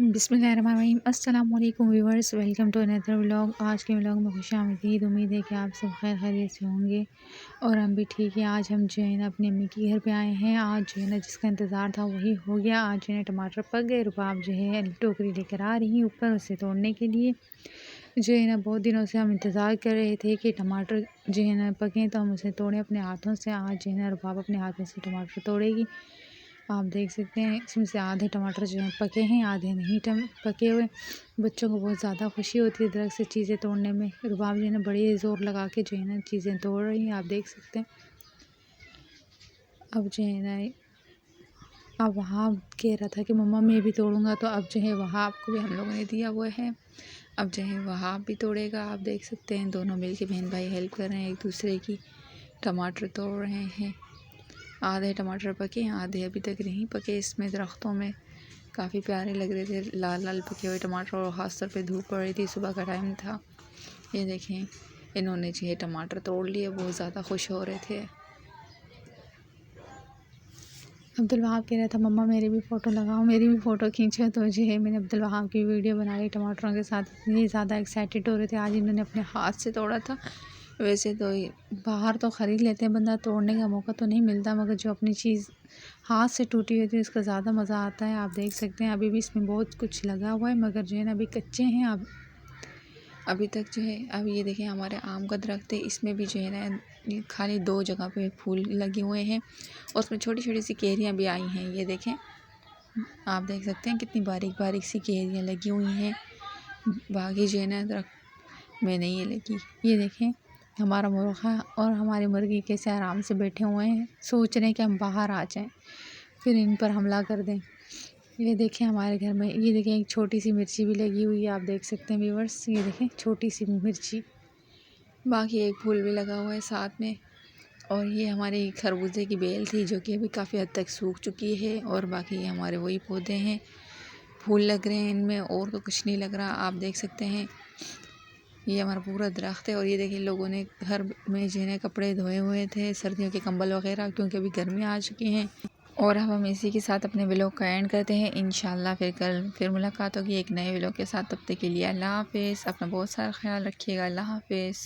बिस्मिल्लाहिर्रहमानिर्रहीम। अस्सलाम वालेकुम viewers, welcome to another vlog. आज के व्लॉग में खुशामदीद। उम्मीद है कि आप सब खैर खैरियत से होंगे और हम भी ठीक है। आज हम जो है ना अपनी अम्मी के घर पे आए हैं। आज जो है ना जिसका इंतज़ार था वही हो गया। आज जो है टमाटर पक गए। रुबाब जो है टोकरी लेकर आ रही है ऊपर उसे तोड़ने के लिए। जो है ना बहुत दिनों से हम इंतज़ार कर रहे थे कि टमाटर जो है ना पकें तो हम उसे तोड़ें अपने हाथों से। आज जो है ना रुबाब अपने हाथों से टमाटर तोड़ेगी। आप देख सकते हैं इसमें से आधे टमाटर जो हैं पके हैं, आधे नहीं पके हुए। बच्चों को बहुत ज़्यादा खुशी होती है दरख्त से चीज़ें तोड़ने में। रुबाब जो है ना बड़ी ज़ोर लगा के जो है ना चीज़ें तोड़ रही हैं, आप देख सकते हैं। अब जो है ना अब वहाँ कह रहा था कि मम्मा मैं भी तोड़ूंगा, तो अब जो है वहाँ को भी हम लोगों ने दिया हुआ है। अब जो है वहाँ भी तोड़ेगा। आप देख सकते हैं दोनों मिलके बहन भाई हेल्प कर रहे हैं एक दूसरे की। टमाटर तोड़ रहे हैं। आधे टमाटर पके हैं, आधे अभी तक नहीं पके। इसमें दरख्तों में काफ़ी प्यारे लग रहे थे लाल लाल पके हुए टमाटर, और ख़ास तौर पे धूप पड़ रही थी, सुबह का टाइम था। ये देखें इन्होंने जो है टमाटर तोड़ लिए, बहुत ज़्यादा खुश हो रहे थे। अब्दुल वहाब कह रहा था मम्मा मेरी भी फ़ोटो लगाओ, मेरी भी फ़ोटो खींचो। तो जो है मैंने अब्दुल वहाब की वीडियो बना ली टमाटरों के साथ। इतनी ज़्यादा एक्साइटेड हो रहे थे। आज इन्होंने अपने हाथ से तोड़ा था। वैसे तो बाहर तो ख़रीद लेते हैं, बंदा तोड़ने का मौका तो नहीं मिलता, मगर जो अपनी चीज़ हाथ से टूटी हुई थी उसका ज़्यादा मज़ा आता है। आप देख सकते हैं अभी भी इसमें बहुत कुछ लगा हुआ है, मगर जो है ना अभी कच्चे हैं। अब अभी तक जो है अब ये देखें हमारे आम का दरख्त है, इसमें भी जो है ना खाली 2 जगह पे फूल लगे हुए हैं और उसमें छोटी छोटी सी केरियाँ भी आई हैं। ये देखें, आप देख सकते हैं कितनी बारीक बारीक सी केरियाँ लगी हुई हैं। बाकी जो है ना दरख्त में नहीं है लगी। ये देखें हमारा मुर्गा और हमारी मुर्गी कैसे आराम से बैठे हुए हैं, सोच रहे हैं कि हम बाहर आ जाएं फिर इन पर हमला कर दें। ये देखें हमारे घर में, ये देखें एक छोटी सी मिर्ची भी लगी हुई है। आप देख सकते हैं व्यूअर्स, ये देखें छोटी सी मिर्ची। बाकी एक फूल भी लगा हुआ है साथ में। और ये हमारी खरबूजे की बेल थी जो कि अभी काफ़ी हद तक सूख चुकी है, और बाकी हमारे वही पौधे हैं, फूल लग रहे हैं इनमें, और तो कुछ नहीं लग रहा। आप देख सकते हैं ये हमारा पूरा दरख्त है। और ये देखिए लोगों ने घर में जो है कपड़े धोए हुए थे, सर्दियों के कंबल वगैरह, क्योंकि अभी गर्मी आ चुकी हैं। और अब हम इसी के साथ अपने व्लॉग का एंड करते हैं। इंशाल्लाह फिर मुलाकात होगी एक नए व्लॉग के साथ। तब तक के लिए अल्लाह हाफ़िज़। अपना बहुत सारा ख्याल रखिएगा। अल्लाह हाफ़िज़।